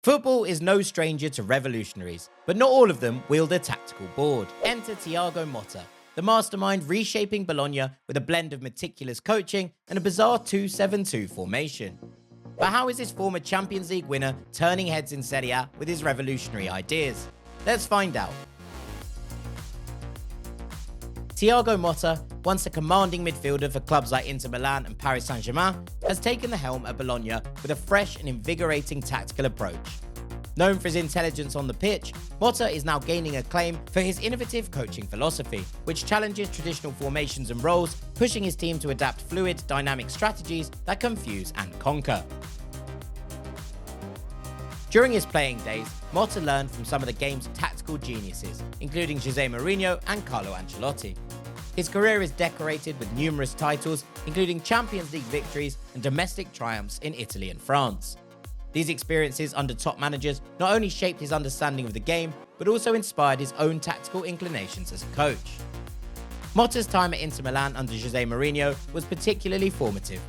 Football is no stranger to revolutionaries, but not all of them wield a tactical board. Enter Thiago Motta, the mastermind reshaping Bologna with a blend of meticulous coaching and a bizarre 2-7-2 formation. But how is this former Champions League winner turning heads in Serie A with his revolutionary ideas? Let's find out. Thiago Motta, once a commanding midfielder for clubs like Inter Milan and Paris Saint-Germain, has taken the helm at Bologna with a fresh and invigorating tactical approach. Known for his intelligence on the pitch, Motta is now gaining acclaim for his innovative coaching philosophy, which challenges traditional formations and roles, pushing his team to adapt fluid, dynamic strategies that confuse and conquer. During his playing days, Motta learned from some of the game's tactical geniuses, including Jose Mourinho and Carlo Ancelotti. His career is decorated with numerous titles, including Champions League victories and domestic triumphs in Italy and France. These experiences under top managers not only shaped his understanding of the game, but also inspired his own tactical inclinations as a coach. Motta's time at Inter Milan under Jose Mourinho was particularly formative.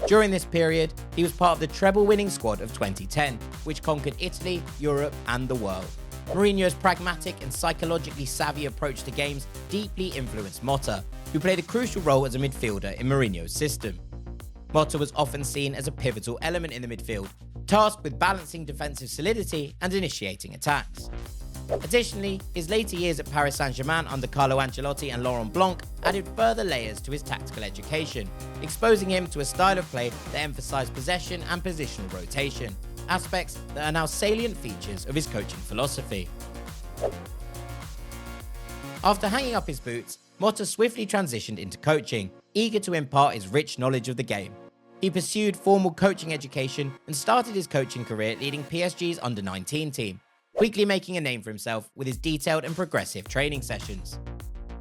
During this period, he was part of the treble-winning squad of 2010, which conquered Italy, Europe, and the world. Mourinho's pragmatic and psychologically savvy approach to games deeply influenced Motta, who played a crucial role as a midfielder in Mourinho's system. Motta was often seen as a pivotal element in the midfield, tasked with balancing defensive solidity and initiating attacks. Additionally, his later years at Paris Saint-Germain under Carlo Ancelotti and Laurent Blanc added further layers to his tactical education, exposing him to a style of play that emphasized possession and positional rotation, aspects that are now salient features of his coaching philosophy. After hanging up his boots, Motta swiftly transitioned into coaching, eager to impart his rich knowledge of the game. He pursued formal coaching education and started his coaching career leading PSG's under-19 team, quickly making a name for himself with his detailed and progressive training sessions.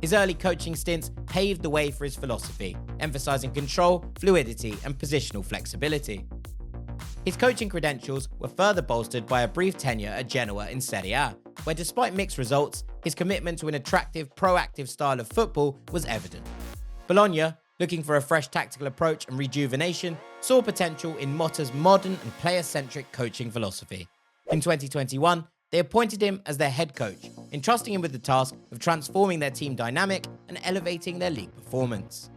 His early coaching stints paved the way for his philosophy, emphasizing control, fluidity, and positional flexibility. His coaching credentials were further bolstered by a brief tenure at Genoa in Serie A, where despite mixed results, his commitment to an attractive, proactive style of football was evident. Bologna, looking for a fresh tactical approach and rejuvenation, saw potential in Motta's modern and player-centric coaching philosophy. In 2021, they appointed him as their head coach, entrusting him with the task of transforming their team dynamic and elevating their league performance.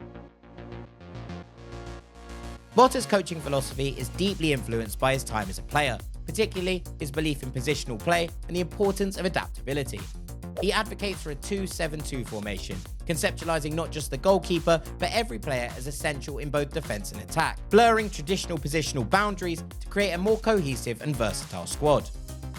Motta's coaching philosophy is deeply influenced by his time as a player, particularly his belief in positional play and the importance of adaptability. He advocates for a 2-7-2 formation, conceptualizing not just the goalkeeper, but every player as essential in both defense and attack, blurring traditional positional boundaries to create a more cohesive and versatile squad.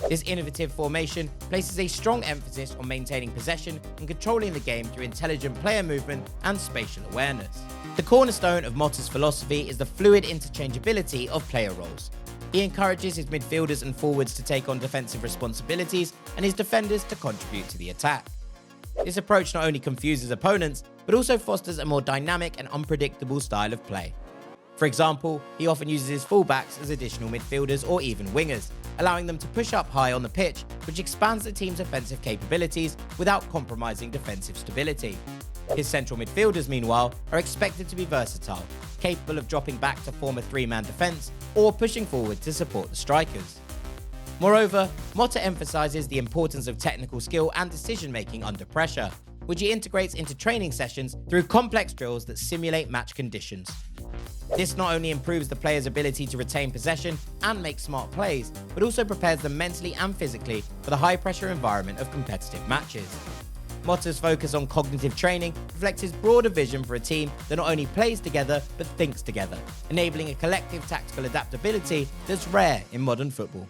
This innovative formation places a strong emphasis on maintaining possession and controlling the game through intelligent player movement and spatial awareness. The cornerstone of Motta's philosophy is the fluid interchangeability of player roles. He encourages his midfielders and forwards to take on defensive responsibilities and his defenders to contribute to the attack. This approach not only confuses opponents, but also fosters a more dynamic and unpredictable style of play. For example, he often uses his fullbacks as additional midfielders or even wingers, allowing them to push up high on the pitch, which expands the team's offensive capabilities without compromising defensive stability. His central midfielders, meanwhile, are expected to be versatile, capable of dropping back to form a three-man defense or pushing forward to support the strikers. Moreover, Motta emphasizes the importance of technical skill and decision-making under pressure, which he integrates into training sessions through complex drills that simulate match conditions. This not only improves the player's ability to retain possession and make smart plays, but also prepares them mentally and physically for the high-pressure environment of competitive matches. Motta's focus on cognitive training reflects his broader vision for a team that not only plays together, but thinks together, enabling a collective tactical adaptability that's rare in modern football.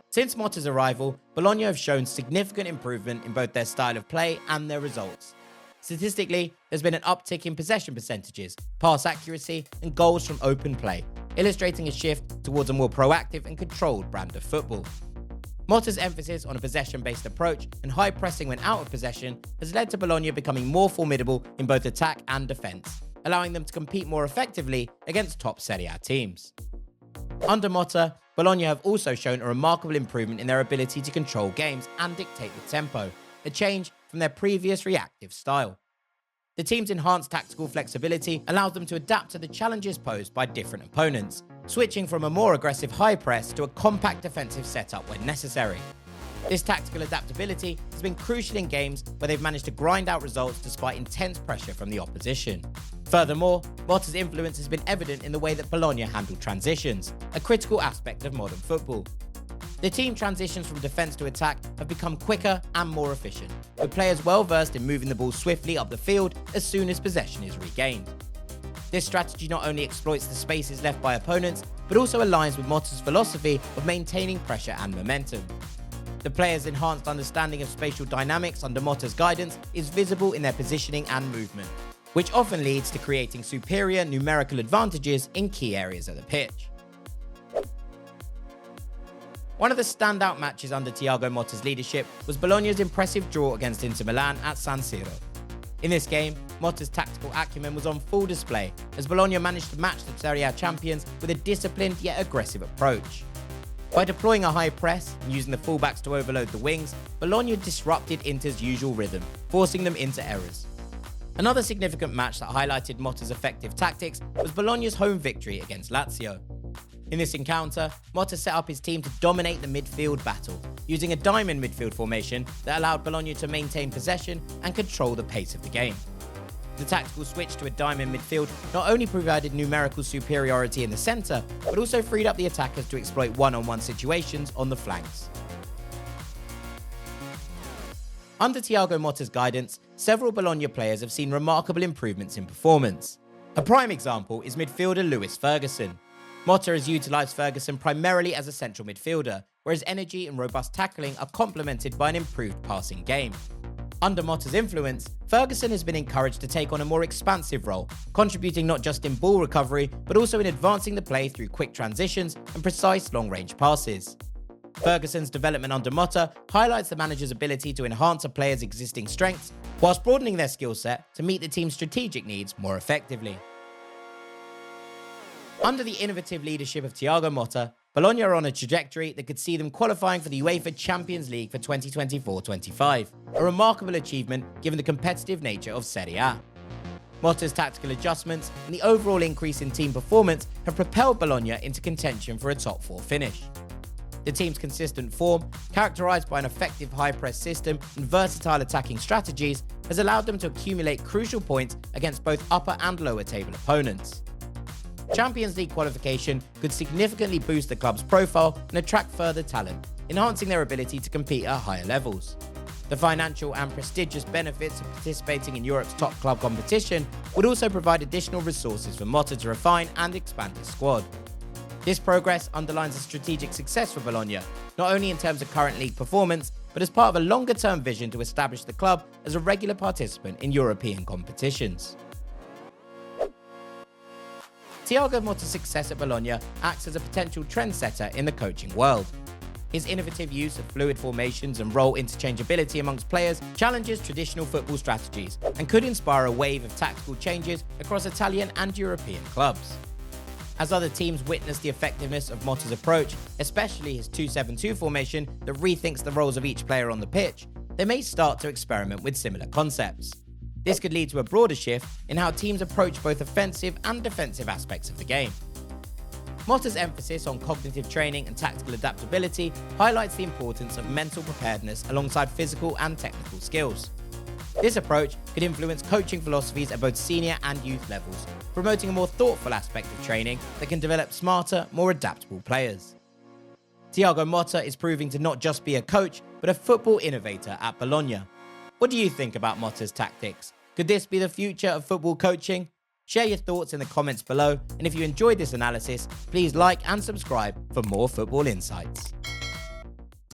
Since Motta's arrival, Bologna have shown significant improvement in both their style of play and their results. Statistically, there's been an uptick in possession percentages, pass accuracy, and goals from open play, illustrating a shift towards a more proactive and controlled brand of football. Motta's emphasis on a possession-based approach and high pressing when out of possession has led to Bologna becoming more formidable in both attack and defense, allowing them to compete more effectively against top Serie A teams. Under Motta, Bologna have also shown a remarkable improvement in their ability to control games and dictate the tempo, a change from their previous reactive style. The team's enhanced tactical flexibility allows them to adapt to the challenges posed by different opponents, switching from a more aggressive high press to a compact defensive setup when necessary. This tactical adaptability has been crucial in games where they've managed to grind out results despite intense pressure from the opposition. Furthermore, Motta's influence has been evident in the way that Bologna handled transitions, a critical aspect of modern football. The team transitions from defence to attack have become quicker and more efficient, with players well versed in moving the ball swiftly up the field as soon as possession is regained. This strategy not only exploits the spaces left by opponents, but also aligns with Motta's philosophy of maintaining pressure and momentum. The players' enhanced understanding of spatial dynamics under Motta's guidance is visible in their positioning and movement, which often leads to creating superior numerical advantages in key areas of the pitch. One of the standout matches under Thiago Motta's leadership was Bologna's impressive draw against Inter Milan at San Siro. In this game, Motta's tactical acumen was on full display as Bologna managed to match the Serie A champions with a disciplined yet aggressive approach. By deploying a high press and using the fullbacks to overload the wings, Bologna disrupted Inter's usual rhythm, forcing them into errors. Another significant match that highlighted Motta's effective tactics was Bologna's home victory against Lazio. In this encounter, Motta set up his team to dominate the midfield battle, using a diamond midfield formation that allowed Bologna to maintain possession and control the pace of the game. The tactical switch to a diamond midfield not only provided numerical superiority in the centre, but also freed up the attackers to exploit one-on-one situations on the flanks. Under Thiago Motta's guidance, several Bologna players have seen remarkable improvements in performance. A prime example is midfielder Lewis Ferguson. Motta has utilised Ferguson primarily as a central midfielder, where his energy and robust tackling are complemented by an improved passing game. Under Motta's influence, Ferguson has been encouraged to take on a more expansive role, contributing not just in ball recovery, but also in advancing the play through quick transitions and precise long-range passes. Ferguson's development under Motta highlights the manager's ability to enhance a player's existing strengths, whilst broadening their skill set to meet the team's strategic needs more effectively. Under the innovative leadership of Thiago Motta, Bologna are on a trajectory that could see them qualifying for the UEFA Champions League for 2024-25, a remarkable achievement given the competitive nature of Serie A. Motta's tactical adjustments and the overall increase in team performance have propelled Bologna into contention for a top 4 finish. The team's consistent form, characterised by an effective high-press system and versatile attacking strategies, has allowed them to accumulate crucial points against both upper and lower table opponents. Champions League qualification could significantly boost the club's profile and attract further talent, enhancing their ability to compete at higher levels. The financial and prestigious benefits of participating in Europe's top club competition would also provide additional resources for Motta to refine and expand his squad. This progress underlines the strategic success for Bologna, not only in terms of current league performance, but as part of a longer-term vision to establish the club as a regular participant in European competitions. Thiago Motta's success at Bologna acts as a potential trendsetter in the coaching world. His innovative use of fluid formations and role interchangeability amongst players challenges traditional football strategies and could inspire a wave of tactical changes across Italian and European clubs. As other teams witness the effectiveness of Motta's approach, especially his 2-7-2 formation that rethinks the roles of each player on the pitch, they may start to experiment with similar concepts. This could lead to a broader shift in how teams approach both offensive and defensive aspects of the game. Motta's emphasis on cognitive training and tactical adaptability highlights the importance of mental preparedness alongside physical and technical skills. This approach could influence coaching philosophies at both senior and youth levels, promoting a more thoughtful aspect of training that can develop smarter, more adaptable players. Thiago Motta is proving to not just be a coach, but a football innovator at Bologna. What do you think about Motta's tactics? Could this be the future of football coaching? Share your thoughts in the comments below, and if you enjoyed this analysis, please like and subscribe for more football insights.